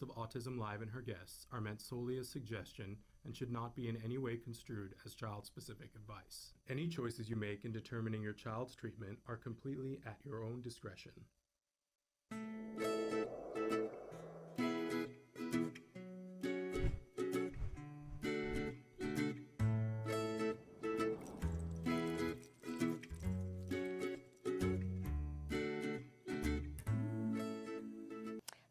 of Autism Live and her guests are meant solely as suggestion and should not be in any way construed as child-specific advice. Any choices you make in determining your child's treatment are completely at your own discretion.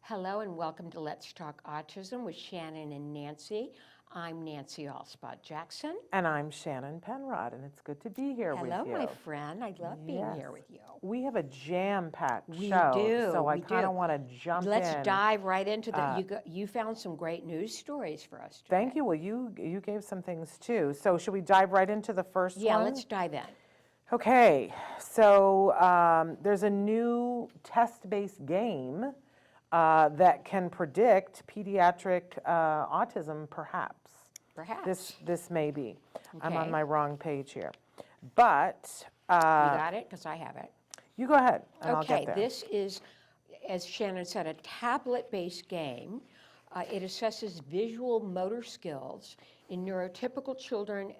Hello and welcome to Let's Talk Autism with Shannon and Nancy. I'm Nancy Alspaugh-Jackson. And I'm Shannon Penrod, and it's good to be here with you. Hello, my friend. I love being here with you. We have a jam-packed We show, do, so I we kind of do. want to jump in. Let's dive right into the, you found some great news stories for us today. Thank you. Well, you gave some things too. So should we dive right into the first one? Yeah, let's dive in. Okay, so there's a new test-based game that can predict pediatric autism, perhaps. Perhaps. This may be. Okay. I'm on my wrong page here. But You got it? Because I have it. you go ahead, and I'll Okay, get there. this is, as Shannon said, a tablet-based game. It assesses visual motor skills in neurotypical children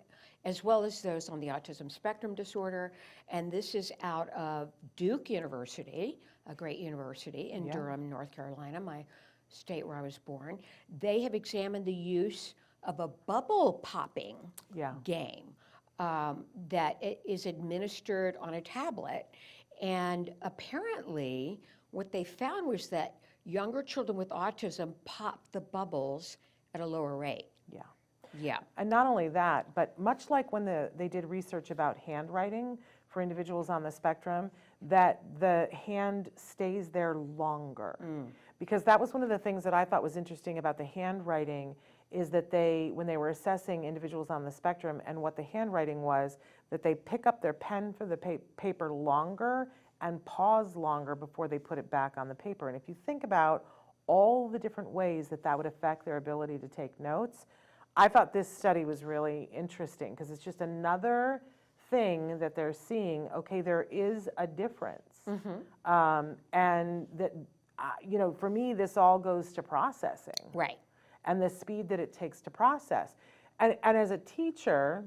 as well as those on the autism spectrum disorder. And this is out of Duke University, a great university in Durham, North Carolina, my state where I was born. They have examined the use of a bubble popping game that is administered on a tablet. And apparently, what they found was that younger children with autism pop the bubbles at a lower rate. Yeah. Yeah. And not only that, but much like when they did research about handwriting for individuals on the spectrum, that the hand stays there longer. Because that was one of the things that I thought was interesting about the handwriting is that when they were assessing individuals on the spectrum and what the handwriting was, that they pick up their pen for the paper longer and pause longer before they put it back on the paper. And if you think about all the different ways that that would affect their ability to take notes, I thought this study was really interesting because it's just another thing that they're seeing, okay, there is a difference. And that, for me, this all goes to processing. Right. And the speed that it takes to process. And as a teacher,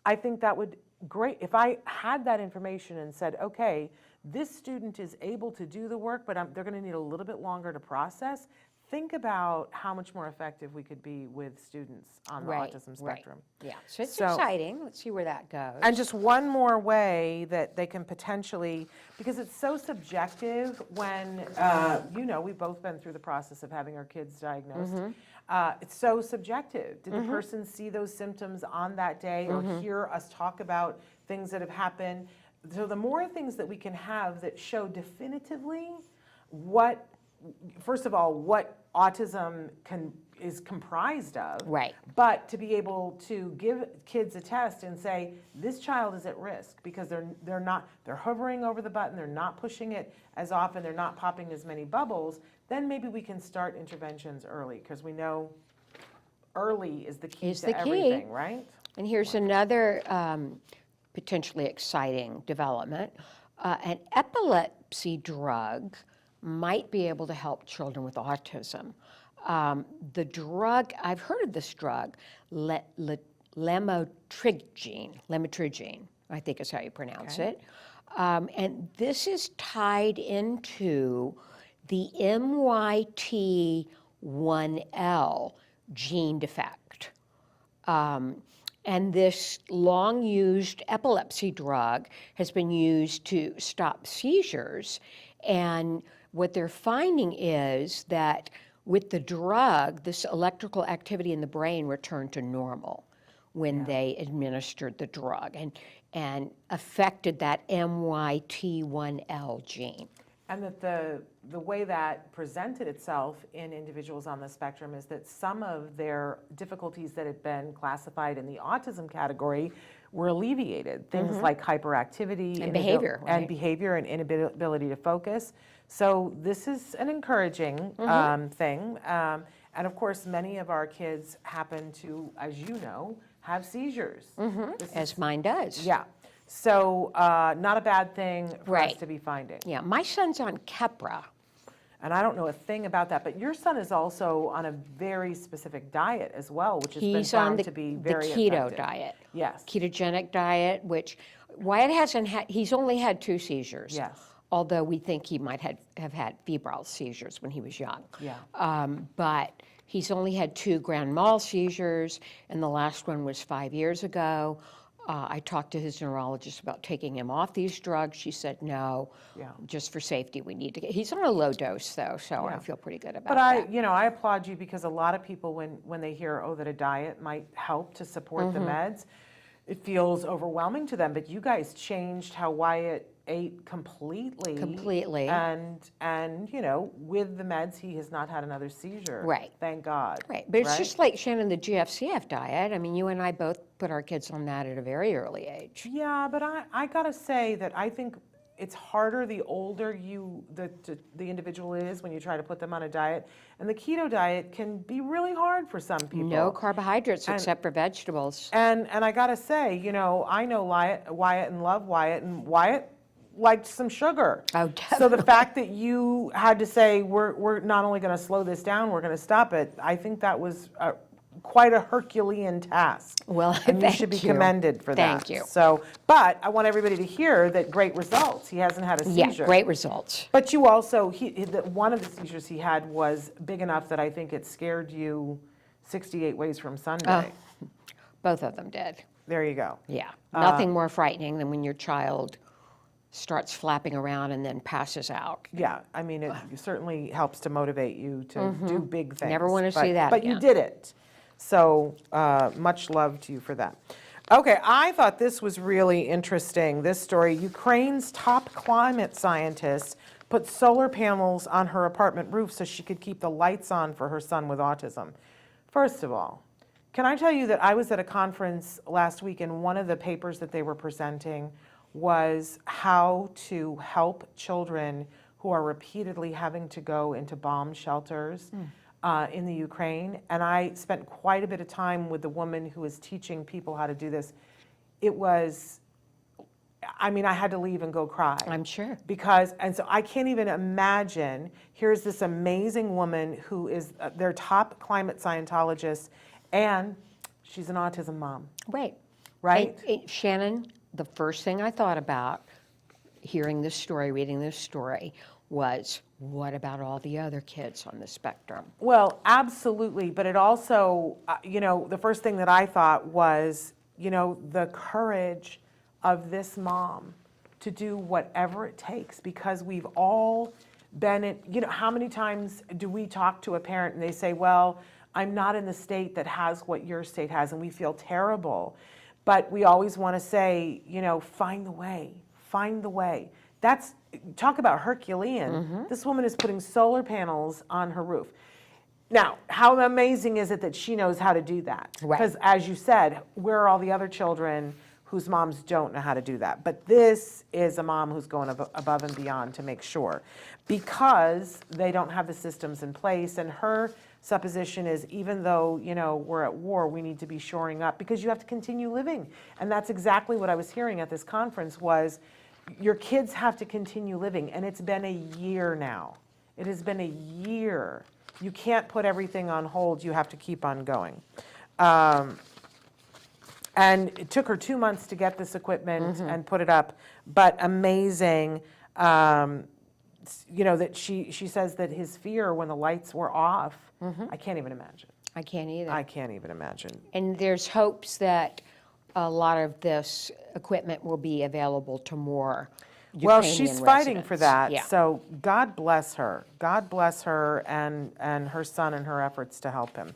I think that would great, if I had that information and said, okay, this student is able to do the work, but they're gonna need a little bit longer to process. Think about how much more effective we could be with students on the autism spectrum. Yeah, so it's exciting. Let's see where that goes. And just one more way that they can potentially, because it's so subjective when, we've both been through the process of having our kids diagnosed. It's so subjective. Did the person see those symptoms on that day or hear us talk about things that have happened? So the more things that we can have that show definitively first of all, what autism is comprised of. Right. But to be able to give kids a test and say, this child is at risk because they're hovering over the button, they're not pushing it as often, they're not popping as many bubbles, then maybe we can start interventions early because we know early is the key to everything, right? And here's another potentially exciting development. An epilepsy drug might be able to help children with autism. The drug, I've heard of this drug, lamotrigine, I think is how you pronounce it. And this is tied into the MYT1L gene defect. And this long-used epilepsy drug has been used to stop seizures. And what they're finding is that with the drug, this electrical activity in the brain returned to normal when they administered the drug and affected that MYT1L gene. And that the way that presented itself in individuals on the spectrum is that some of their difficulties that had been classified in the autism category were alleviated. Things like hyperactivity and behavior, and behavior and inability to focus. So this is an encouraging thing. And of course, many of our kids happen to, as you know, have seizures. As mine does. Yeah. So not a bad thing for us to be finding. Yeah, my son's on Keppra. And I don't know a thing about that, but your son is also on a very specific diet as well, which has been He's on found to be the very keto effective. diet. Yes. Ketogenic diet, which Wyatt hasn't had, he's only had 2 seizures. Yes. Although we think he might have had febrile seizures when he was young. Yeah. But he's only had 2 grand mal seizures, and the last one was 5 years ago. I talked to his neurologist about taking him off these drugs. She said, no, Yeah. just for safety, we need to get, he's on a low dose though, so Yeah. I feel pretty good about But that. I applaud you, because a lot of people, when they hear, oh, that a diet might help to support the meds, it feels overwhelming to them. But you guys changed how Wyatt ate completely. Completely. And with the meds, he has not had another seizure. Right. Thank God. Right, but it's Right? just like, Shannon, the GFCF diet. I mean, you and I both put our kids on that at a very early age. Yeah, but I gotta say that I think it's harder the older the individual is when you try to put them on a diet. And the keto diet can be really hard for some people. No carbohydrates except for vegetables. And I gotta say, I know Wyatt and love Wyatt, and Wyatt liked some sugar. Oh, So the fact that you had to say, we're not only gonna slow this down, we're gonna stop it, I think that was quite a Herculean task. Well, And you thank should be you. commended for that. Thank you. So, but I want everybody to hear that great results. He hasn't had a Yeah, seizure. great results. But you also, one of the seizures he had was big enough that I think it scared you 68 ways from Sunday. Both of them did. There you go. Yeah, nothing more frightening than when your child starts flapping around and then passes out. Yeah, I mean, it certainly helps to motivate you to do big things. Never wanna see that But you again. did it. So much love to you for that. Okay, I thought this was really interesting, this story. Ukraine's top climate scientist put solar panels on her apartment roof so she could keep the lights on for her son with autism. First of all, can I tell you that I was at a conference last week, and one of the papers that they were presenting was how to help children who are repeatedly having to go into bomb shelters in the Ukraine. And I spent quite a bit of time with the woman who was teaching people how to do this. It was, I mean, I had to leave and go cry. I'm sure. And so I can't even imagine, here's this amazing woman who is their top climate scientologist, and she's an autism mom, Right. right? Shannon, the first thing I thought about hearing this story, reading this story, was what about all the other kids on the spectrum? Well, absolutely, but it also, the first thing that I thought was, the courage of this mom to do whatever it takes, because we've all been in, how many times do we talk to a parent and they say, well, I'm not in the state that has what your state has, and we feel terrible. But we always want to say, find the way, find the way. Talk about Herculean. This woman is putting solar panels on her roof. Now, how amazing is it that she knows how to do that? Right. Because as you said, where are all the other children whose moms don't know how to do that? But this is a mom who's going above and beyond to make sure, because they don't have the systems in place. And her supposition is, even though, we're at war, we need to be shoring up, because you have to continue living. And that's exactly what I was hearing at this conference was, your kids have to continue living. And it's been a year now. It has been a year. You can't put everything on hold. You have to keep on going. And it took her 2 months to get this equipment and put it up, but amazing, that she says that his fear when the lights were off, I can't even imagine. I can't either. I can't even imagine. And there's hopes that a lot of this equipment will be available to more Well, Ukrainian she's fighting for residents. that, Yeah. so God bless her. God bless her and her son and her efforts to help him.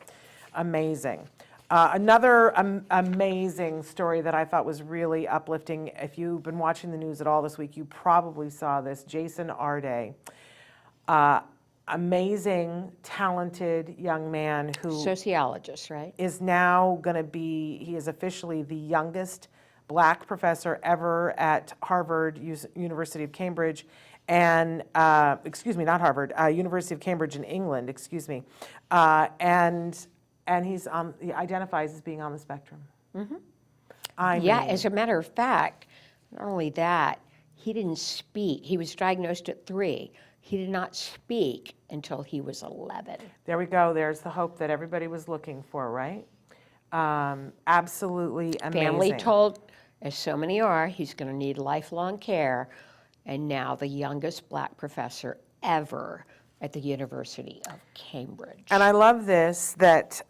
Amazing. Another amazing story that I thought was really uplifting, if you've been watching the news at all this week, you probably saw this. Jason Arday, amazing, talented young man who Sociologist, right? is now going to be, he is officially the youngest Black professor ever at Harvard, University of Cambridge, and, not Harvard, University of Cambridge in England, and he identifies as being on the spectrum. Yeah, as a matter of fact, not only that, he didn't speak. He was diagnosed at 3. He did not speak until he was 11. There we go. There's the hope that everybody was looking for, right? Absolutely amazing. Family told, as so many are, he's going to need lifelong care. And now the youngest black professor ever at the University of Cambridge. And I love this, that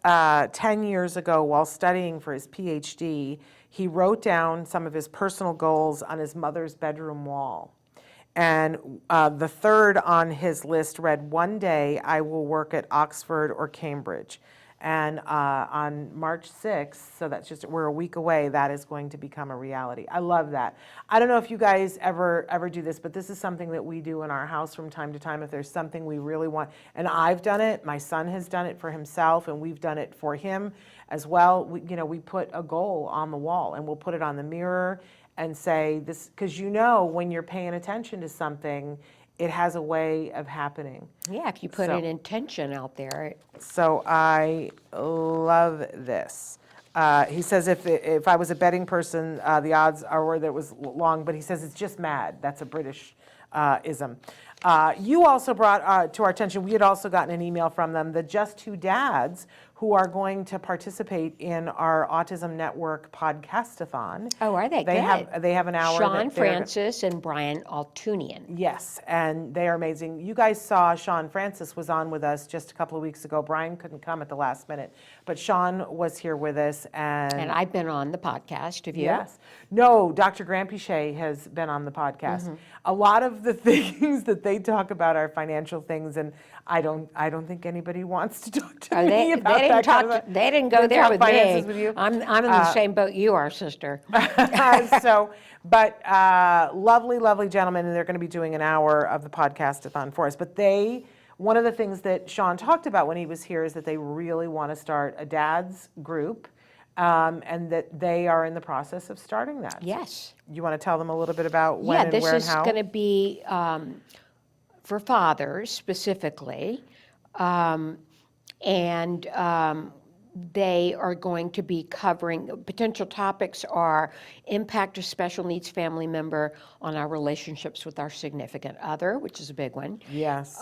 10 years ago, while studying for his PhD, he wrote down some of his personal goals on his mother's bedroom wall. And the third on his list read, "One day I will work at Oxford or Cambridge." And on March 6th, so that's just, we're a week away, that is going to become a reality. I love that. I don't know if you guys ever do this, but this is something that we do in our house from time to time. If there's something we really want, and I've done it, my son has done it for himself, and we've done it for him as well. We put a goal on the wall, and we'll put it on the mirror and say this, because when you're paying attention to something, it has a way of happening. Yeah, if you put an intention out there. So I love this. He says if I was a betting person, the odds are that it was long, but he says it's just mad. That's a British ism. You also brought to our attention, we had also gotten an email from them, the Just Two Dads, who are going to participate in our Autism Network podcastathon. Oh, are they? They have an hour. Sean Francis and Brian Altunian. Yes, and they are amazing. You guys saw Sean Francis was on with us just a couple of weeks ago. Brian couldn't come at the last minute, but Sean was here with us. And I've been on the podcast, have you? Yes. No, Dr. Grampiche has been on the podcast. A lot of the things that they talk about are financial things, and I don't think anybody wants to talk to me about that kind of thing. They didn't go there with me. With you. I'm in the same boat you are, sister. But lovely, lovely gentlemen, and they're going to be doing an hour of the podcastathon for us. But one of the things that Sean talked about when he was here is that they really want to start a dad's group, and that they are in the process of starting that. Yes. You want to tell them a little bit about when and where and how? Yeah, this is going to be for fathers specifically, and they are going to be covering, potential topics are impact of special needs family member on our relationships with our significant other, which is a big one. Yes.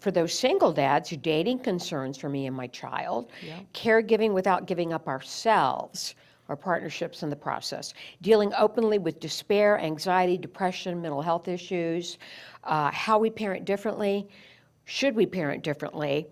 For those single dads, dating concerns for me and my child, caregiving without giving up ourselves, our partnerships in the process, dealing openly with despair, anxiety, depression, mental health issues, how we parent differently, should we parent differently,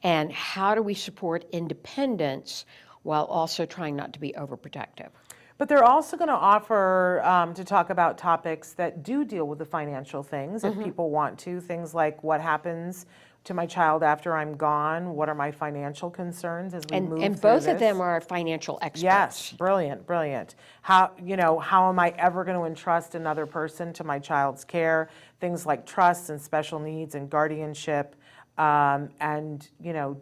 and how do we support independence while also trying not to be overprotective. But they're also going to offer to talk about topics that do deal with the financial things, if people want to, things like what happens to my child after I'm gone, what are my financial concerns as we move through this. And both of them are financial experts. Yes, brilliant, brilliant. How am I ever going to entrust another person to my child's care? Things like trust and special needs and guardianship. And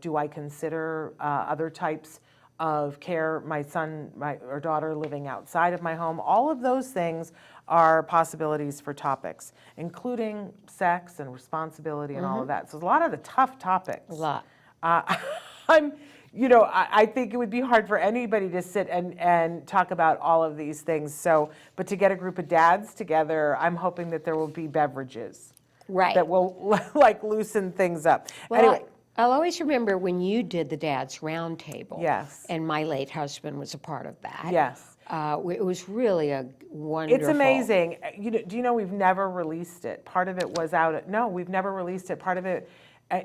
do I consider other types of care, my son or daughter living outside of my home? All of those things are possibilities for topics, including sex and responsibility and all of that. So a lot of the tough topics. A lot. I think it would be hard for anybody to sit and talk about all of these things. So, but to get a group of dads together, I'm hoping that there will be beverages. Right. That will loosen things up. Well, Anyway. I'll always remember when you did the Dad's Roundtable. Yes. And my late husband was a part of that. Yes. It was really a wonderful. It's amazing. Do you know we've never released it? Part of it was we've never released it. Part of it,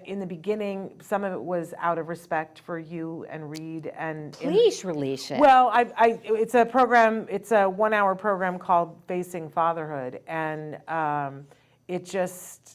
in the beginning, some of it was out of respect for you and Reed. And Please release it. Well, it's a program. It's a 1-hour program called Facing Fatherhood, and it just.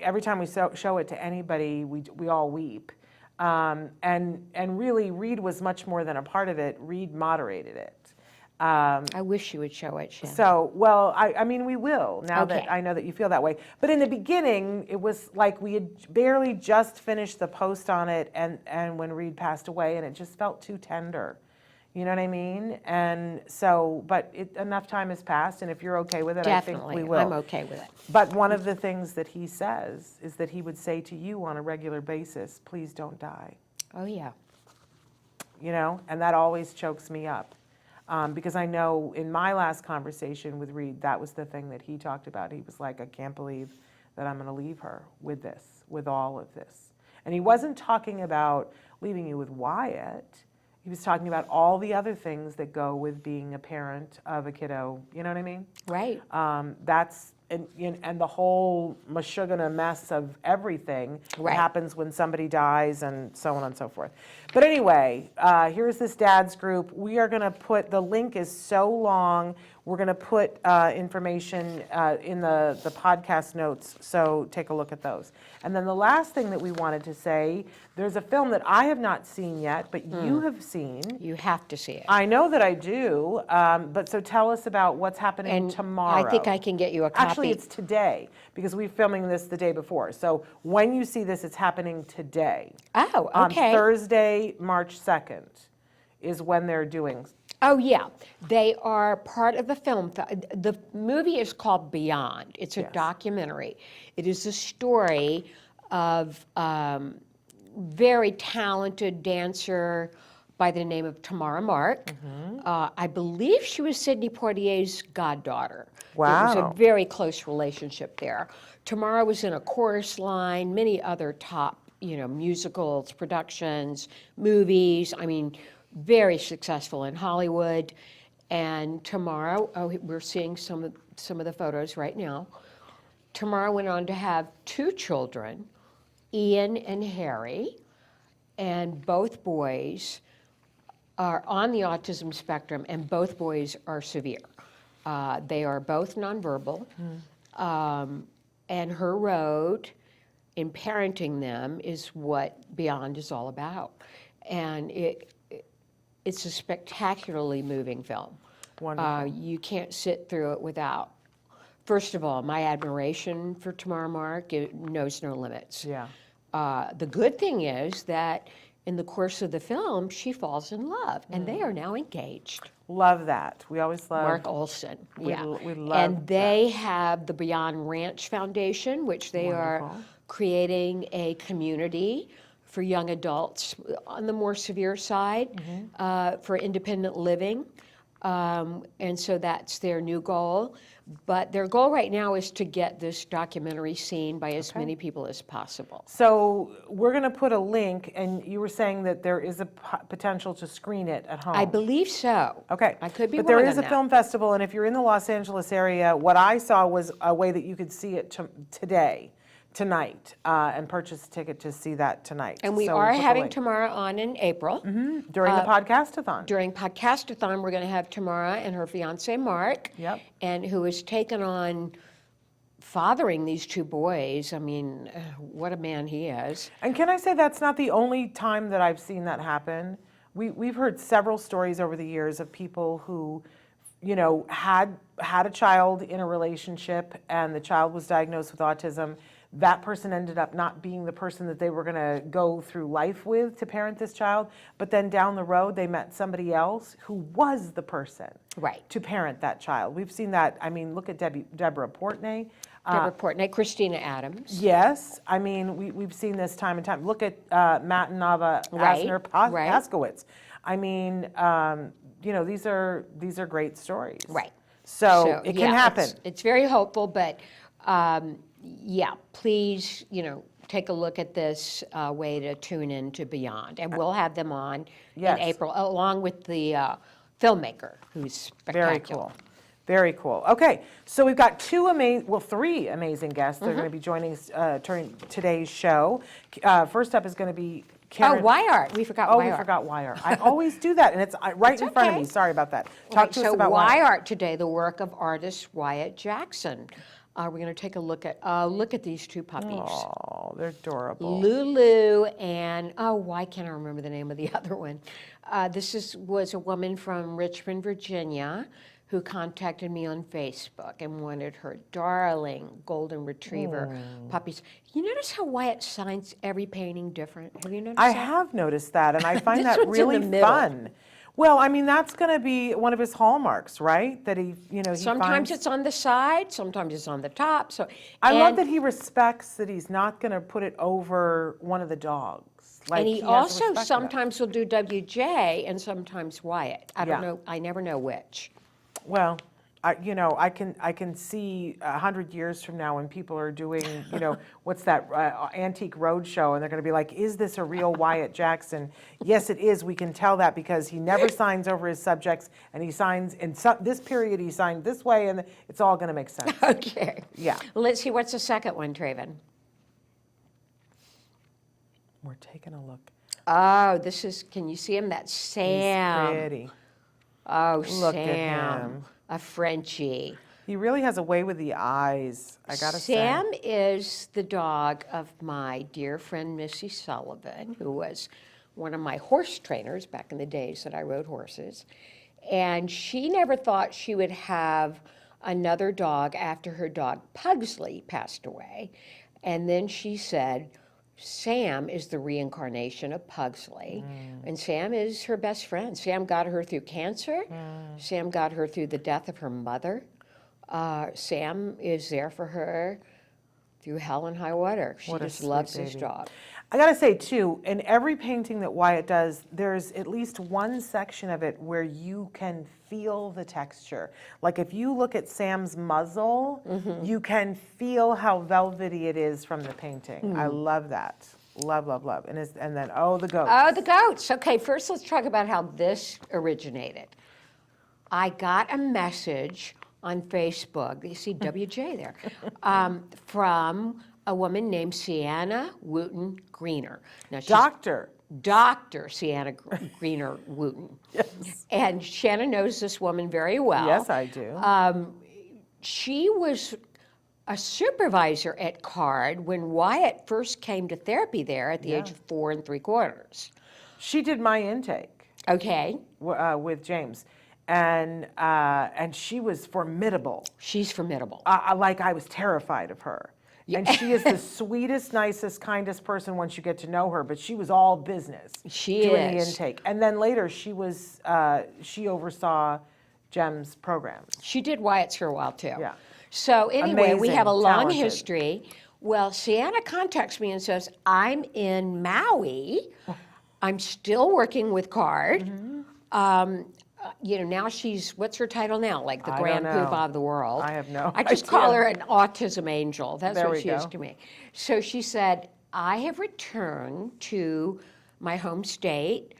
Every time we show it to anybody, we all weep. And really, Reed was much more than a part of it. Reed moderated it. I wish you would show it, Shannon. So, we will, now that I know that you feel that way. But in the beginning, it was like we had barely just finished the post on it, and when Reed passed away, and it just felt too tender. You know what I mean? And so, but enough time has passed, and if you're okay with it, Definitely. I think we will. I'm okay with it. But one of the things that he says is that he would say to you on a regular basis, please don't die. Oh, yeah. And that always chokes me up. Because I know in my last conversation with Reed, that was the thing that he talked about. He was like, I can't believe that I'm going to leave her with this, with all of this. And he wasn't talking about leaving you with Wyart. He was talking about all the other things that go with being a parent of a kiddo. You know what I mean? Right. That's and the whole mashugana mess of everything that Right. happens when somebody dies and so on and so forth. But anyway, here's this dad's group. We are going to put, the link is so long, we're going to put information in the podcast notes, so take a look at those. And then the last thing that we wanted to say, there's a film that I have not seen yet, but you have seen. You have to see it. I know that I do, but so tell us about what's happening And tomorrow. I think I can get you a copy. Actually, it's today, because we're filming this the day before. So when you see this, it's happening today. Oh, On okay. Thursday, March 2nd, is when they're doing. Oh, yeah. They are part of a film. The movie is called Beyond. It's a Yes. documentary. It is a story of very talented dancer by the name of Tamara Mark. I believe she was Sidney Poitier's goddaughter. There was Wow. a very close relationship there. Tamara was in a chorus line, many other top, musicals, productions, movies. I mean, very successful in Hollywood. And Tamara, we're seeing some of the photos right now. Tamara went on to have 2 children, Ian and Harry, and both boys are on the autism spectrum, and both boys are severe. They are both nonverbal, and her road in parenting them is what Beyond is all about. And it's a spectacularly moving film. Wonderful. You can't sit through it without, first of all, my admiration for Tamara Mark. It knows no limits. Yeah. The good thing is that in the course of the film, she falls in love, and they are now engaged. Love that. We always love. Mark Olson, yeah. we love and they have the Beyond Ranch Foundation, which they are Wonderful. creating a community for young adults on the more severe side for independent living. And so that's their new goal. But their goal right now is to get this documentary seen by as many people as possible. So we're going to put a link, and you were saying that there is a potential to screen it at home. I believe so. Okay. I could be But wrong there is on a that. film festival, and if you're in the Los Angeles area, what I saw was a way that you could see it tonight, and purchase a ticket to see that tonight. And we So are we'll put the having link. Tamara on in April. During the podcast-a-thon. During Podcastathon, we're going to have Tamara and her fiance Mark, Yep. and who has taken on fathering these 2 boys. I mean, what a man he is. And can I say that's not the only time that I've seen that happen? We've heard several stories over the years of people who, had a child in a relationship, and the child was diagnosed with autism. That person ended up not being the person that they were going to go through life with to parent this child, but then down the road they met somebody else who was the person Right. to parent that child. We've seen that. I mean, look at Deborah Portney. Deborah Portnoy, Christina Adams. Yes, I mean, we've seen this time and time. Look at Matt and Nava Right, Asner right. Paskowitz. I mean, these are great stories. Right. So it can yeah, happen. It's very hopeful, but yeah, please, take a look at this way to tune in to Beyond. And we'll have them on Yes. in April, along with the filmmaker, who's spectacular. Very cool. Very cool. Okay, so we've got 3 amazing guests that are going to be joining us during today's show. First up is going to be Karen. Oh, Wyart. We forgot Oh, Wyart. we forgot Wyart. I always do that, and it's right in front of okay. me. Sorry about that. Talk to us about Wyart. Wyart today, the work of artist Auspagh-Jackson. We're going to take a look at these 2 puppies. Oh, they're adorable. Lulu and, why can't I remember the name of the other one? This was a woman from Richmond, Virginia, who contacted me on Facebook and wanted her darling golden retriever puppies. You notice how Wyatt signs every painting different? Have you noticed I that? have noticed that, and I find This that one's in the really middle. fun. Well, I mean, that's going to be one of his hallmarks, right? That he Sometimes finds. it's on the side, sometimes it's on the top. So I love and- that he respects that he's not going to put it over one of the dogs. Like, And he has also respect for that. sometimes will do WJ and sometimes Wyatt. I don't Yeah. know, I never know which. Well, I can see 100 years from now when people are doing, what's that antique roadshow, and they're going to be like, is this a real Wyart Jackson? Yes, it is. We can tell that because he never signs over his subjects, and he signs in this period he signed this way, and it's all going to make sense. Okay. Yeah. Let's see, what's the second one, Traven? We're taking a look. Oh, this is, can you see him? That's Sam. He's pretty. Oh, Look Sam. at him. A Frenchie. He really has a way with the eyes, I gotta say. Sam is the dog of my dear friend Missy Sullivan, who was one of my horse trainers back in the days that I rode horses. And she never thought she would have another dog after her dog Pugsley passed away. And then she said, Sam is the reincarnation of Pugsley, and Sam is her best friend. Sam got her through cancer. Sam got her through the death of her mother. Sam is there for her through hell and high water. She What a just sweet loves this baby. dog. I gotta say too, in every painting that Wyart does, there's at least one section of it where you can feel the texture. Like if you look at Sam's muzzle, you can feel how velvety it is from the painting. I love that. Love, love, love. And then, the goats. Oh, the goats. Okay, first let's talk about how this originated. I got a message on Facebook, you see WJ there, from a woman named Sienna Wooten Greener. Now, she's Dr. Sienna Greener Wooten. Yes. And Shannon knows this woman very well. Yes, I do. She was a supervisor at CARD when Wyart first came to therapy there at the age of 4 3/4. She did my intake Okay. with James. And she was formidable. She's formidable. Like I was terrified of her. And she is the sweetest, nicest, kindest person once you get to know her, but she was all business doing the intake. And then later she oversaw Jem's programs. She did Wyatt's for a while too. Yeah. So anyway, we have a Amazing, long talented. history. Well, Sienna contacts me and says, I'm in Maui. I'm still working with CARD. Now she's, what's her title now? Like the I grand don't know. poobah of the world. I have no I just idea. call her an autism angel. That's There what we she is go. to me. So she said, I have returned to my home state,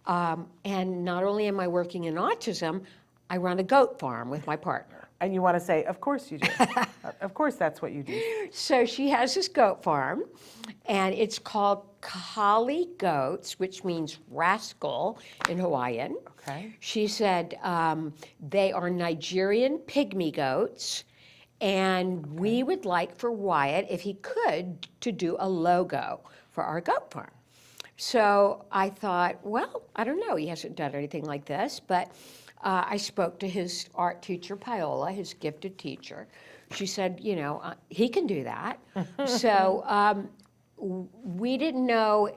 and not only am I working in autism, I run a goat farm with my partner. And you want to say, of course you do. Of course that's what you do. So she has this goat farm, and it's called Kali Goats, which means rascal in Hawaiian. Okay. She said they are Nigerian pygmy goats, and we would like for Wyart, if he could, to do a logo for our goat farm. So I thought, well, I don't know, he hasn't done anything like this, but I spoke to his art teacher, Paola, his gifted teacher. She said, he can do that. So we didn't know.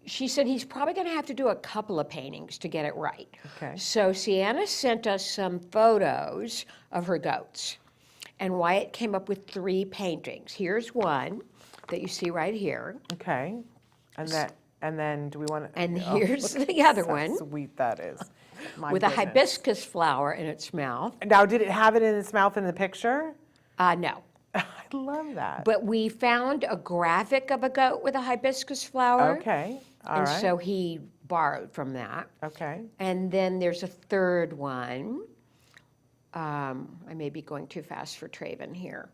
She said he's probably going to have to do a couple of paintings to get it right. Okay. So Sienna sent us some photos of her goats, and Wyart came up with 3 paintings. Here's one that you see right here, Okay. And then do we want to? and here's the other How one sweet that is. My with a goodness. hibiscus flower in its mouth. Now, did it have it in its mouth in the picture? No. I love that. But we found a graphic of a goat with a hibiscus flower. Okay. All and right. so he borrowed from that. Okay. And then there's a third one. I may be going too fast for Traven here.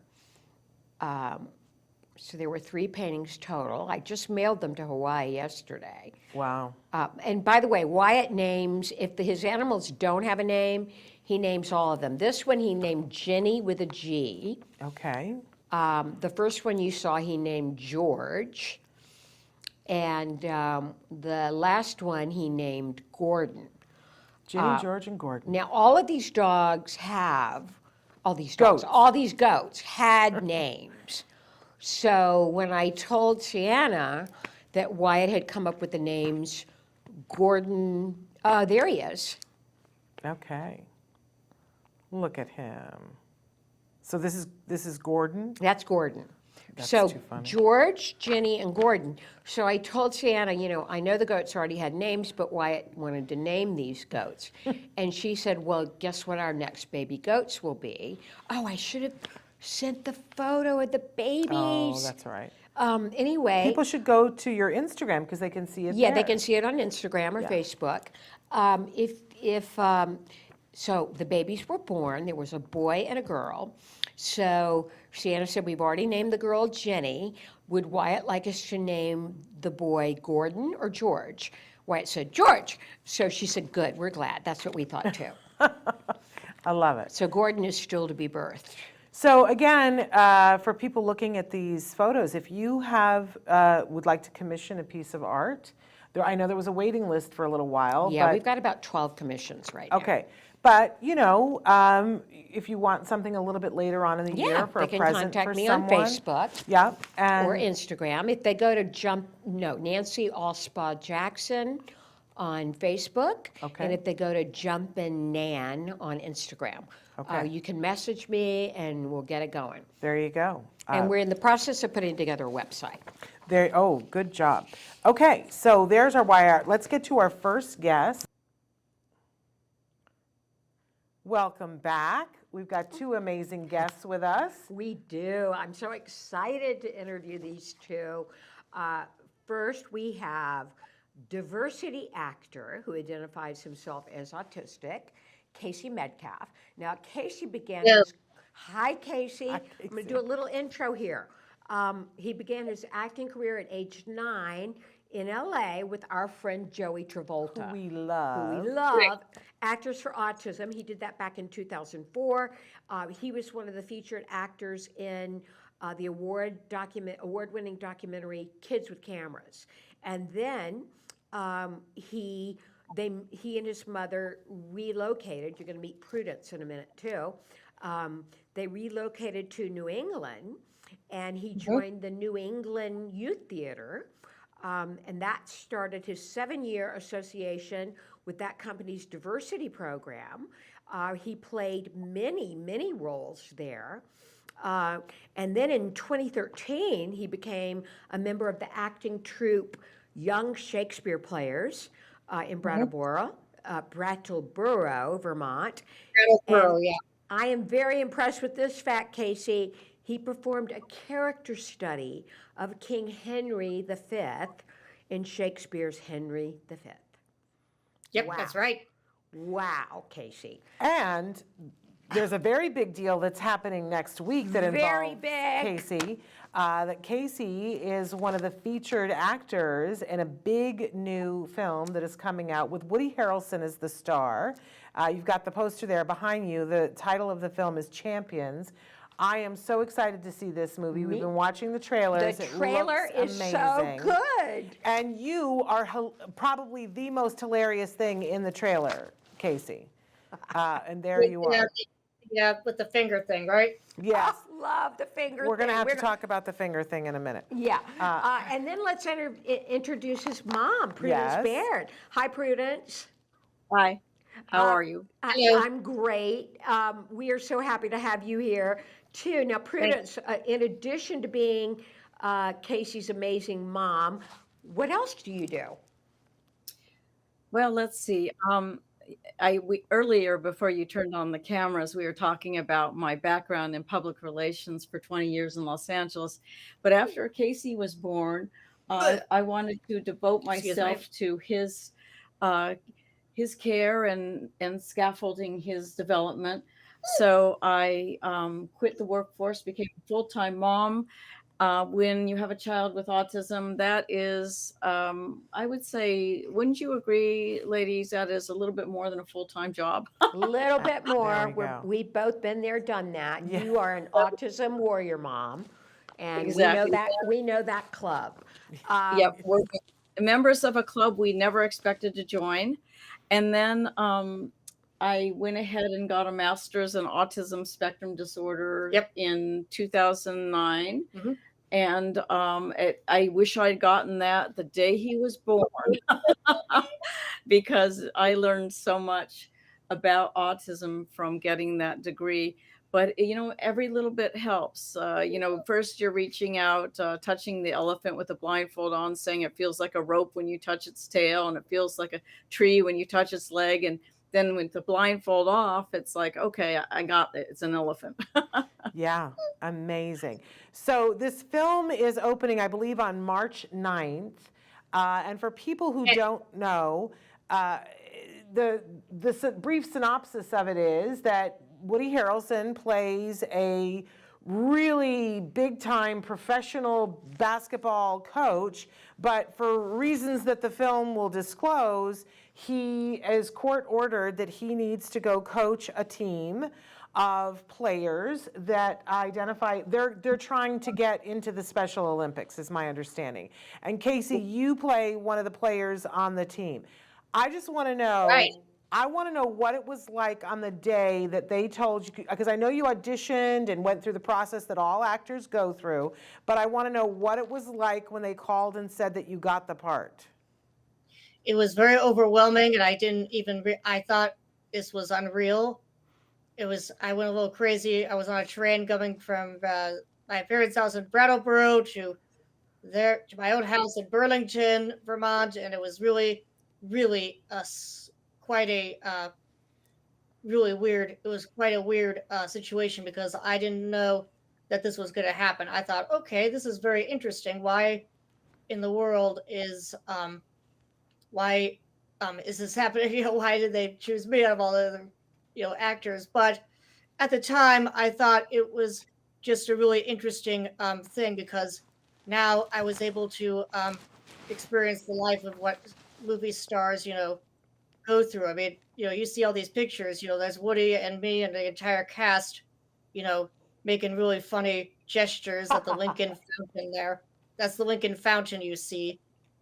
So there were 3 paintings total. I just mailed them to Hawaii yesterday. Wow. And by the way, Wyart names, if his animals don't have a name, he names all of them. This one he named Jenny with a G. Okay. The first one you saw he named George. And the last one he named Gordon. Ginny, George, and Gordon. Now, all of these dogs have, all these goats had names. So when I told Sienna that Wyart had come up with the names Gordon, there he is. Okay. Look at him. So this is Gordon. That's Gordon. That's So too funny. George, Jenny, and Gordon. So I told Sienna, I know the goats already had names, but Wyatt wanted to name these goats. And she said, well, guess what our next baby goats will be? Oh, I should have sent the photo of the babies. Oh, that's all right. Anyway. People should go to your Instagram because they can see it Yeah, there. they can see it on Instagram or Yeah. Facebook. So the babies were born. There was a boy and a girl. So Sienna said, we've already named the girl Jenny. Would Wyatt like us to name the boy Gordon or George? Wyatt said, George. So she said, good, we're glad. That's what we thought too. I love it. So Gordon is still to be birthed. So again, for people looking at these photos, if you would like to commission a piece of art, I know there was a waiting list for a little while. Yeah, but, we've got about 12 commissions right now. Okay, but if you want something a little bit later on in the year for a they can present contact for me someone. on Facebook. Yeah, Or and Instagram. If they go to Nancy Alspaugh-Jackson on Facebook. Okay. And if they go to Jumpin' Nan on Instagram. Okay. You can message me and we'll get it going. there you go. And we're in the process of putting together a website. Oh, good job. Okay, so there's our Wyart. Let's get to our first guest. Welcome back. We've got two amazing guests with us. We do. I'm so excited to interview these two. First, we have diversity actor who identifies himself as autistic, Casey Metcalfe. Now, Casey began his... Hi, Casey. Hi, I'm going Casey. to do a little intro here. He began his acting career at age 9 in LA with our friend Joey Travolta. Who we love. Who we love. Actors for Autism. He did that back in 2004. He was one of the featured actors in the award-winning documentary Kids with Cameras. And then he and his mother relocated. You're going to meet Prudence in a minute too. They relocated to New England, and he joined the New England Youth Theater, and that started his 7-year association with that company's diversity program. He played many roles there. And then in 2013, he became a member of the acting troupe Young Shakespeare Players in Brattleboro, Vermont. Brattleboro, yeah. I am very impressed with this fact, Casey. He performed a character study of King Henry V in Shakespeare's Henry V. Yep, Wow. that's right. Wow, Casey. And there's a very big deal that's happening next week that Very involves big. Casey. That Casey is one of the featured actors in a big new film that is coming out with Woody Harrelson as the star. You've got the poster there behind you. The title of the film is Champions. I am so excited to see this movie. We've been watching the trailers. The It trailer looks is amazing. so good. And you are probably the most hilarious thing in the trailer, Casey. And there you are. Yeah, with the finger thing, right? Yes. I love the finger We're going to thing. have to talk about the finger thing in a minute. Yeah. And then let's introduce his mom, Prudence Yes. Baird. Hi, Prudence. Hi, how are you? I'm great. We are so happy to have you here, too. Now, Prudence, in addition to being Casey's amazing mom, what else do you do? Well, let's see. Earlier, before you turned on the cameras, we were talking about my background in public relations for 20 years in Los Angeles. But after Casey was born, I wanted to devote myself to his care and scaffolding his development. So I quit the workforce, became a full-time mom. When you have a child with autism, that is, I would say, wouldn't you agree, ladies, that is a little bit more than a full-time job? A little bit more. There we go. We've both been there, done that. Yeah. You are an autism warrior mom, and Exactly. we know that club. Yep, we're members of a club we never expected to join. And then I went ahead and got a master's in autism spectrum disorder in 2009. Mhm. And I wish I'd gotten that the day he was born because I learned so much about autism from getting that degree. but every little bit helps. First you're reaching out, touching the elephant with a blindfold on, saying it feels like a rope when you touch its tail, and it feels like a tree when you touch its leg. And then with the blindfold off, it's like, okay, I got it. It's an elephant. Yeah, amazing. So this film is opening, I believe, on March 9th. And for people who don't know, the brief synopsis of it is that Woody Harrelson plays a really big-time professional basketball coach, but for reasons that the film will disclose, he is court-ordered that he needs to go coach a team of players that identify, they're trying to get into the Special Olympics, is my understanding. And Casey, you play one of the players on the team. I just want to know, Right. I want to know what it was like on the day that they told you, because I know you auditioned and went through the process that all actors go through, but I want to know what it was like when they called and said that you got the part. It was very overwhelming, and I didn't even, I thought this was unreal. I went a little crazy. I was on a train going from my parents' house in Brattleboro to my own house in Burlington, Vermont, and it was really, really quite a really weird. It was quite a weird situation because I didn't know that this was going to happen. I thought, okay, this is very interesting. Why in the world is this happening? Why did they choose me out of all the other actors? But at the time, I thought it was just a really interesting thing because now I was able to experience the life of what movie stars go through. I mean, you see all these pictures. There's Woody and me and the entire cast, making really funny gestures at the Lincoln Fountain there. That's the Lincoln Fountain you see.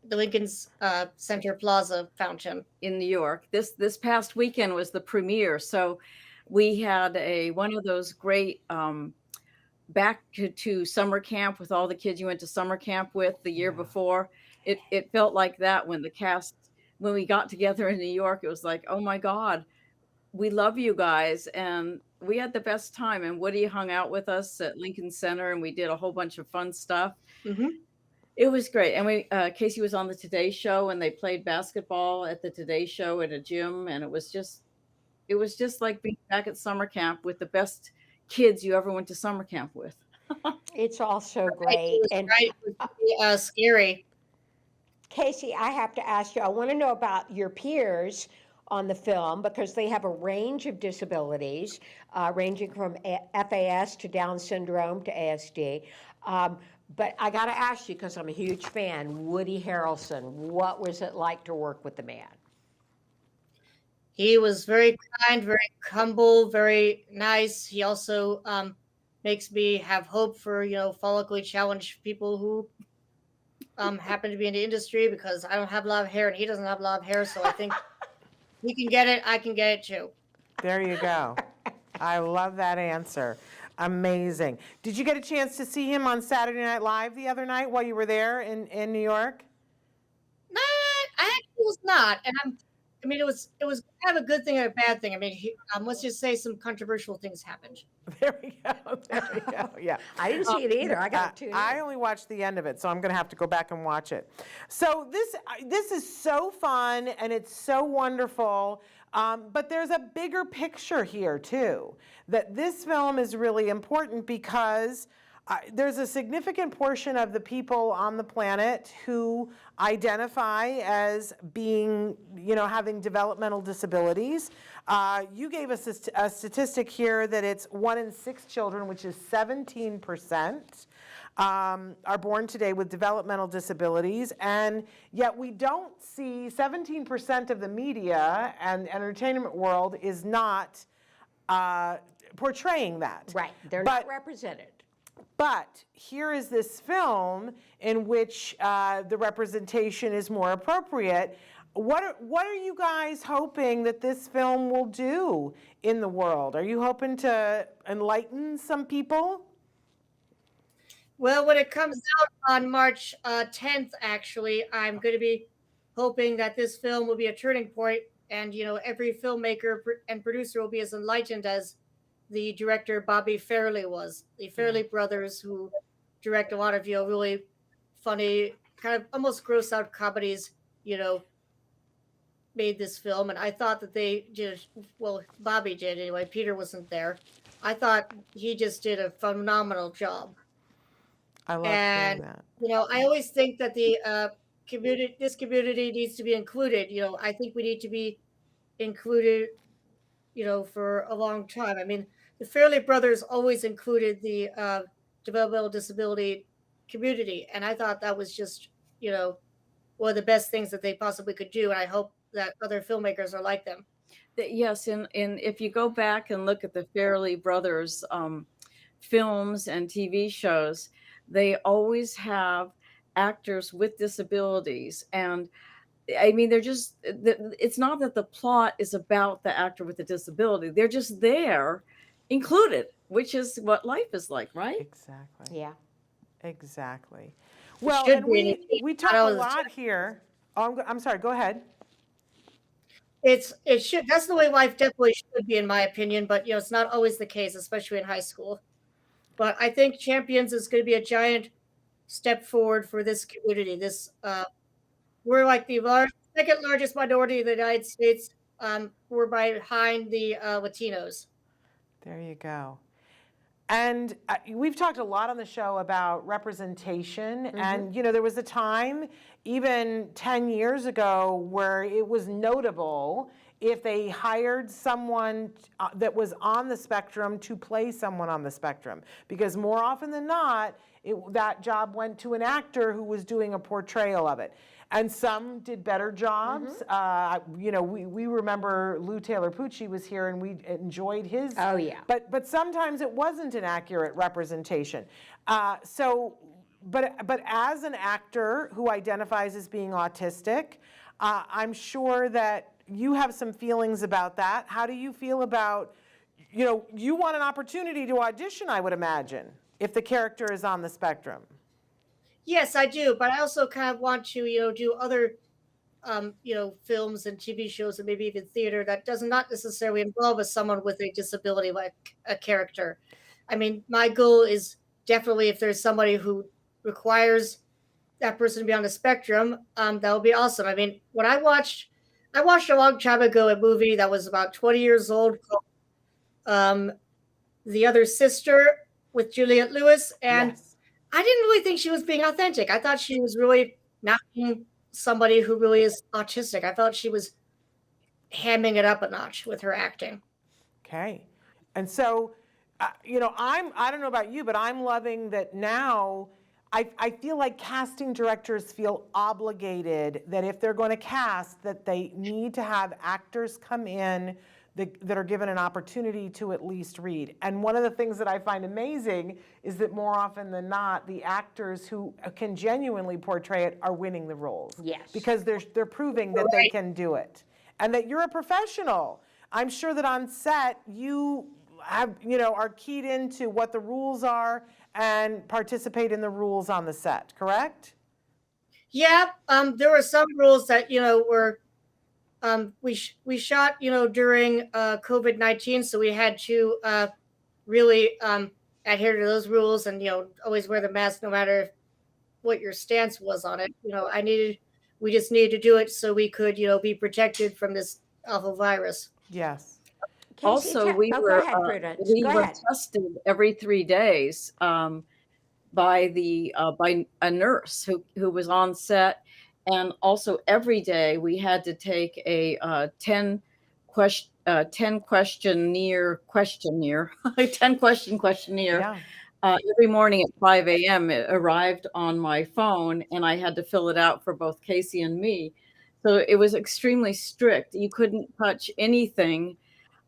The Lincoln's Center Plaza fountain in New York. This past weekend was the premiere, so we had one of those great back to summer camp with all the kids you went to summer camp with the year before. It felt like that when we got together in New York. It was like, oh my God, we love you guys, and we had the best time. And Woody hung out with us at Lincoln Center, and we did a whole bunch of fun stuff. Mm-hmm. It was great. And Casey was on the Today Show, and they played basketball at the Today Show at a gym. And it was just like being back at summer camp with the best kids you ever went to summer camp with. It's all so great. And It was really, scary. Casey, I have to ask you, I want to know about your peers on the film because they have a range of disabilities, ranging from FAS to Down syndrome to ASD. But I got to ask you, because I'm a huge fan, Woody Harrelson, what was it like to work with the man? He was very kind, very humble, very nice. He also makes me have hope for, follically challenged people who happen to be in the industry, because I don't have a lot of hair and he doesn't have a lot of hair. So I think he can get it. I can get it too. There you go. I love that answer. Amazing. Did you get a chance to see him on Saturday Night Live the other night while you were there in New York? No, I actually was not. And it was kind of a good thing and a bad thing. I mean, let's just say some controversial things happened. There we go. There we go. Yeah. I didn't see it either. I got to. I only watched the end of it, so I'm going to have to go back and watch it. So this is so fun and it's so wonderful. But there's a bigger picture here too. That this film is really important because there's a significant portion of the people on the planet who identify as being, having developmental disabilities. You gave us a statistic here that it's 1 in 6 children, which is 17%, are born today with developmental disabilities, and yet we don't see 17% of the media and entertainment world is not portraying that. Right, they're not represented. But here is this film in which the representation is more appropriate. What are you guys hoping that this film will do in the world? Are you hoping to enlighten some people? Well, when it comes out on March 10th, actually, I'm going to be hoping that this film will be a turning point, and every filmmaker and producer will be as enlightened as the director Bobby Fairley was. The Fairley brothers, who direct a lot of, really funny, kind of almost gross out comedies, made this film. And I thought that they did, well, Bobby did anyway. Peter wasn't there. I thought he just did a phenomenal job. I love hearing And, that. I always think that this community needs to be included. I think we need to be included, for a long time. I mean, the Fairley brothers always included the developmental disability community. And I thought that was just, one of the best things that they possibly could do. And I hope that other filmmakers are like them. Yes, and if you go back and look at the Fairley brothers films and TV shows, they always have actors with disabilities. And I mean, it's not that the plot is about the actor with the disability. They're just there, included, which is what life is like, right? Exactly. Yeah. Exactly. Well, should and be we talk a lot here. Oh, I'm sorry. Go ahead. It should, that's the way life definitely should be, in my opinion, but it's not always the case, especially in high school. But I think Champions is going to be a giant step forward for this community. We're like the second largest minority in the United States. We're behind the Latinos. There you go. And we've talked a lot on the show about representation. And, there was a time, even 10 years ago, where it was notable if they hired someone that was on the spectrum to play someone on the spectrum. Because more often than not, that job went to an actor who was doing a portrayal of it. And some did better jobs. We remember Lou Taylor Pucci was here, and we enjoyed his. Oh, yeah. But sometimes it wasn't an accurate representation. But as an actor who identifies as being autistic, I'm sure that you have some feelings about that. How do you feel about, you want an opportunity to audition, I would imagine, if the character is on the spectrum. Yes, I do, but I also kind of want to, do other, films and TV shows and maybe even theater that does not necessarily involve someone with a disability like a character. I mean, my goal is definitely, if there's somebody who requires that person to be on the spectrum, that would be awesome. I mean, when I watched a long time ago a movie that was about 20 years old called The Other Sister with Juliette Lewis, and Yes. I didn't really think she was being authentic. I thought she was really not being somebody who really is autistic. I thought she was hamming it up a notch with her acting. Okay. And so, I don't know about you, but I'm loving that now. I feel like casting directors feel obligated that if they're going to cast, that they need to have actors come in that are given an opportunity to at least read. And one of the things that I find amazing is that more often than not, the actors who can genuinely portray it are winning the roles. Yes. Because they're proving that they can do it. And that you're a professional. I'm sure that on set, you are keyed into what the rules are and participate in the rules on the set, correct? Yeah, there were some rules that, were, we shot, during COVID-19, so we had to really adhere to those rules and, always wear the mask no matter what your stance was on it. We just needed to do it so we could, be protected from this awful virus. Yes. Casey, Also, we go were ahead, Prudence. we Go were ahead. tested every 3 days by a nurse who was on set, and also every day we had to take a 10 question questionnaire 10 question questionnaire. Yeah. Every morning at 5 a.m. it arrived on my phone, and I had to fill it out for both Casey and me. So it was extremely strict. You couldn't touch anything.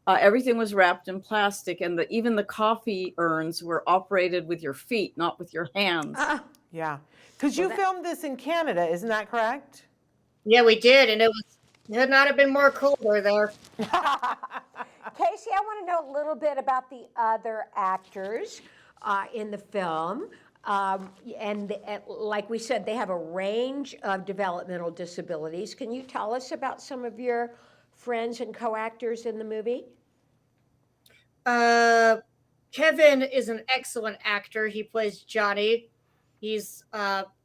Everything was wrapped in plastic, and even the coffee urns were operated with your feet, not with your hands. Yeah. Because you filmed this in Canada, isn't that correct? Yeah, we did, and it could not have been more colder there. Casey, I want to know a little bit about the other actors in the film. And like we said, they have a range of developmental disabilities. Can you tell us about some of your friends and co-actors in the movie? Kevin is an excellent actor. He plays Johnny. He's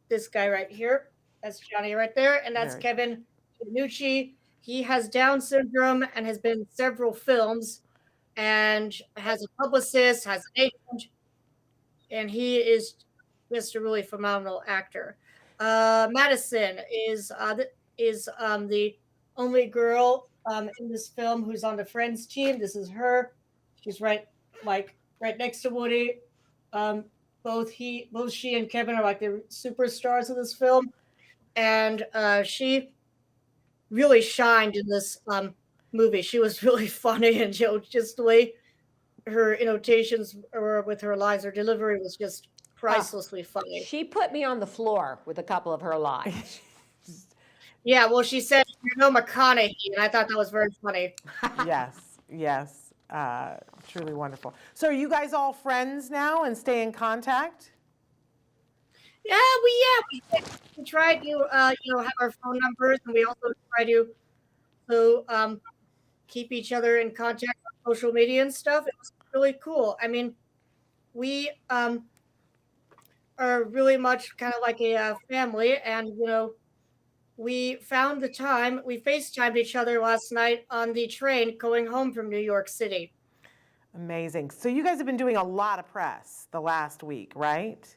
this guy right here. That's Johnny right there, and that's Very Kevin Nucci. He has Down syndrome and has been in several films, and has a publicist, has an agent, and he is just a really phenomenal actor. Madison is the only girl in this film who's on the Friends team. This is her. She's right next to Woody. Both she and Kevin are like the superstars of this film, and she really shined in this movie. She was really funny, and just the way her annotations or with her lines, her delivery was just pricelessly funny. She put me on the floor with a couple of her lines. Yeah, well, she said, "You're no McConaughey," and I thought that was very funny. Yes, truly wonderful. So are you guys all friends now and stay in contact? Yeah, we try to have our phone numbers, and we also try to keep each other in contact on social media and stuff. It was really cool. I mean, we are really much kind of like a family, and we found the time. We FaceTimed each other last night on the train going home from New York City. Amazing. So you guys have been doing a lot of press the last week, right?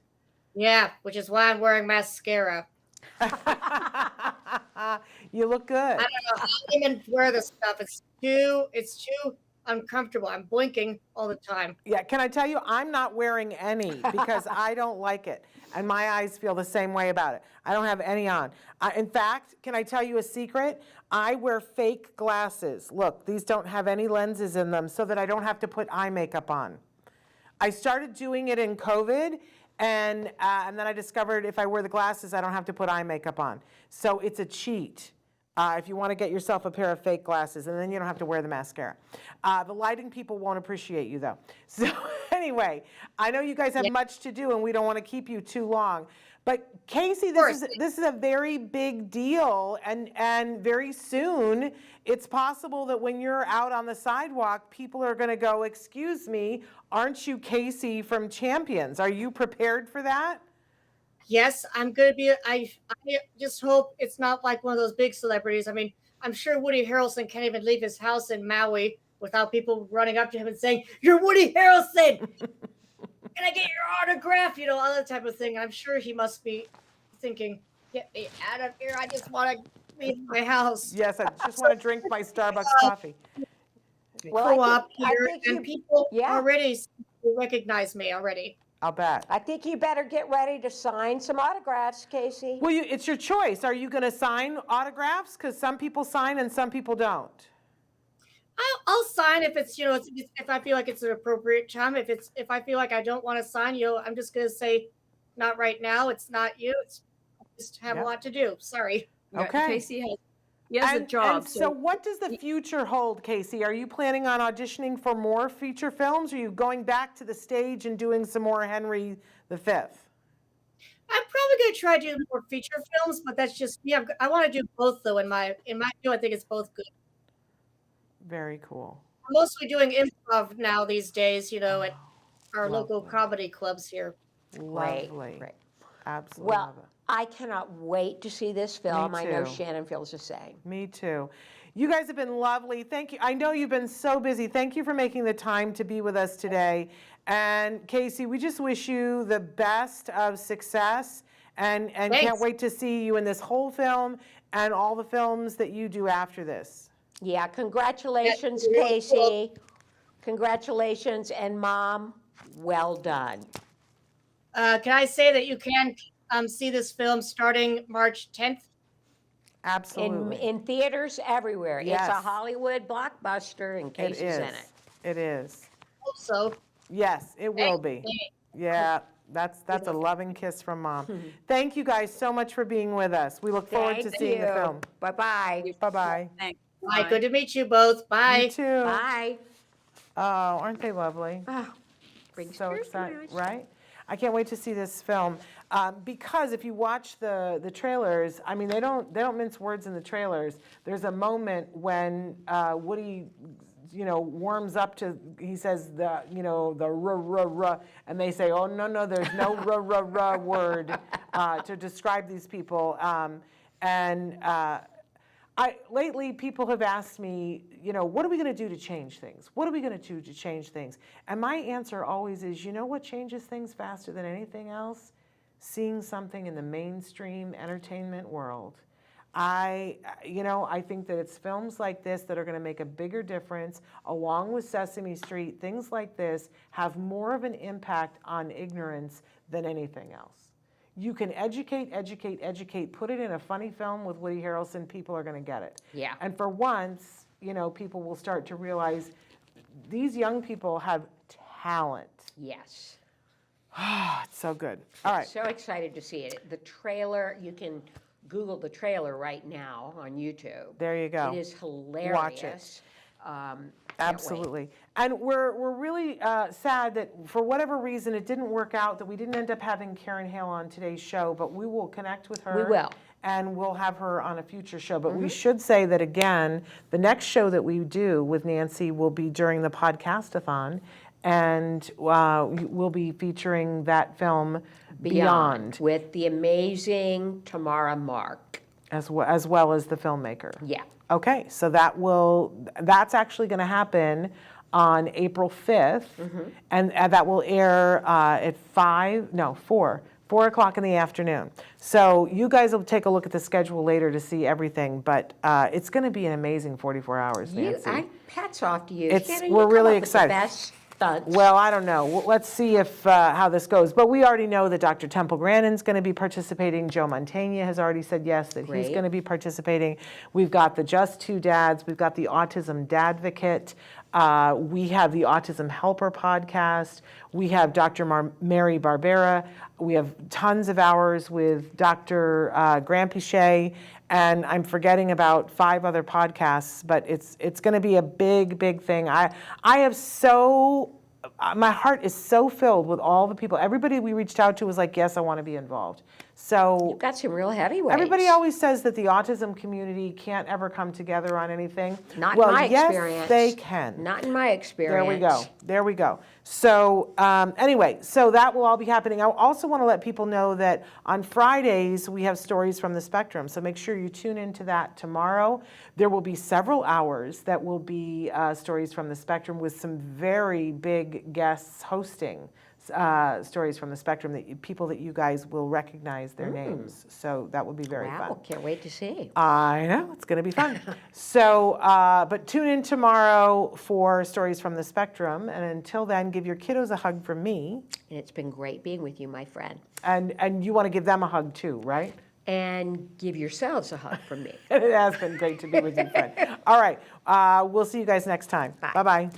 Yeah, which is why I'm wearing mascara. You look good. I don't know how women wear this stuff. It's too uncomfortable. I'm blinking all the time. Yeah, can I tell you, I'm not wearing any because I don't like it. And my eyes feel the same way about it. I don't have any on. In fact, can I tell you a secret? I wear fake glasses. Look, these don't have any lenses in them so that I don't have to put eye makeup on. I started doing it in COVID, and then I discovered if I wear the glasses, I don't have to put eye makeup on. So it's a cheat. If you want to get yourself a pair of fake glasses, and then you don't have to wear the mascara. The lighting people won't appreciate you, though. So anyway, I know you guys have much to do, and we don't want to keep you too long. But Casey, this is a very big deal, and very soon, it's possible that when you're out on the sidewalk, people are going to go, "Excuse me, aren't you Casey from Champions?" Are you prepared for that? Yes, I'm going to be. I just hope it's not like one of those big celebrities. I mean, I'm sure Woody Harrelson can't even leave his house in Maui without people running up to him and saying, "You're Woody Harrelson! Can I get your autograph?" All that type of thing. I'm sure he must be thinking, "Get me out of here. I just want to leave my house." Yes, I just want to drink my Starbucks coffee. Well, Co-op I here, think and people yeah. already recognize me already. I'll bet. I think you better get ready to sign some autographs, Casey. Well, it's your choice. Are you going to sign autographs? Because some people sign and some people don't. I'll sign if it's if I feel like it's an appropriate time. If I feel like I don't want to sign, I'm just gonna say, "Not right now. It's not you. It's just have a lot to do." Sorry. Okay. Casey has a job. And so what does the future hold, Casey? Are you planning on auditioning for more feature films? Or are you going back to the stage and doing some more Henry V? I'm probably gonna try to do more feature films, but that's just me. I want to do both though. In my view, I think it's both good. Very cool. I'm mostly doing improv now these days. At our local comedy clubs here. Lovely. Great. Absolutely Well, love it. I cannot wait to see this film. I know too. Shannon feels the same. Me too. You guys have been lovely. Thank you. I know you've been so busy. Thank you for making the time to be with us today. And Casey, we just wish you the best of success and can't wait to see you in this whole film and all the films that you do after this. Yeah, congratulations, Yeah, Casey. cool. Congratulations, and Mom, well done. Can I say that you can see this film starting March 10th? Absolutely. In theaters everywhere. It's Yes. a Hollywood blockbuster, and It Casey's is. in it. It is. Hope so. Yes, it will be. Yeah, that's a loving kiss from Mom. Thank you guys so much for being with us. We look forward to Thank seeing the you. film. Bye-bye. Bye-bye. Thanks. Bye. Good to meet you both. Bye. You too. Bye. Oh, aren't they lovely? Oh, brings So tears to my excited, eyes. right? I can't wait to see this film because if you watch the trailers, I mean they don't mince words in the trailers. There's a moment when Woody warms up to, he says the ruh, and they say, oh, no, there's no ruh word to describe these people. Lately, people have asked me, what are we going to do to change things? What are we going to do to change things? And my answer always is, what changes things faster than anything else? Seeing something in the mainstream entertainment world. I think that it's films like this that are going to make a bigger difference, along with Sesame Street. Things like this have more of an impact on ignorance than anything else. You can educate, put it in a funny film with Woody Harrelson, people are going to get it. Yeah. And for once, people will start to realize these young people have talent. Yes. It's so good. All right. So excited to see it. The trailer, you can Google the trailer right now on YouTube. There you go. It is hilarious. Watch it. Can't Absolutely. And we're really sad that for whatever reason it didn't work out, that we didn't end up having Karen Hale on today's show, but we will connect with her. We will. And we'll have her on a future show. But we should say that, again, the next show that we do with Nancy will be during the podcast-a-thon, and we'll be featuring that film, Beyond, with the amazing Tamara Mark. as well as the filmmaker. Yeah. Okay, so that's actually going to happen on April 5th, and that will air at 4 o'clock in the afternoon. So you guys will take a look at the schedule later to see everything, but it's going to be an amazing 44 hours, Nancy. Hats off to you. Shannon, We're you come really up with the excited. best stunts. Well, I don't know. Let's see if how this goes. But we already know that Dr. Temple Grandin's going to be participating. Joe Mantegna has already said yes, that he's Great. going to be participating. We've got the Just Two Dads. We've got the Autism Dadvocate. We have the Autism Helper podcast. We have Dr. Mary Barbera. We have tons of hours with Dr. Graham Pichet. And I'm forgetting about 5 other podcasts, but it's going to be a big, big thing. My heart is so filled with all the people. Everybody we reached out to was like, yes, I want to be involved. So You've got some real heavyweights. everybody always says that the autism community can't ever come together on anything. Not in well, my yes, experience. they can. Not in my experience. There we go. So anyway, so that will all be happening. I also want to let people know that on Fridays we have Stories from the Spectrum. So make sure you tune into that tomorrow. There will be several hours that will be Stories from the Spectrum with some very big guests hosting Stories from the Spectrum, people that you guys will recognize their names. So that will be very fun. Wow, can't wait to see. I know, it's going to be fun. So, but tune in tomorrow for Stories from the Spectrum. And until then, give your kiddos a hug from me. And it's been great being with you, my friend. And you want to give them a hug too, right? And give yourselves a hug from me. It has been great to be with you, friend. All right, we'll see you guys next time. Bye. Bye-bye.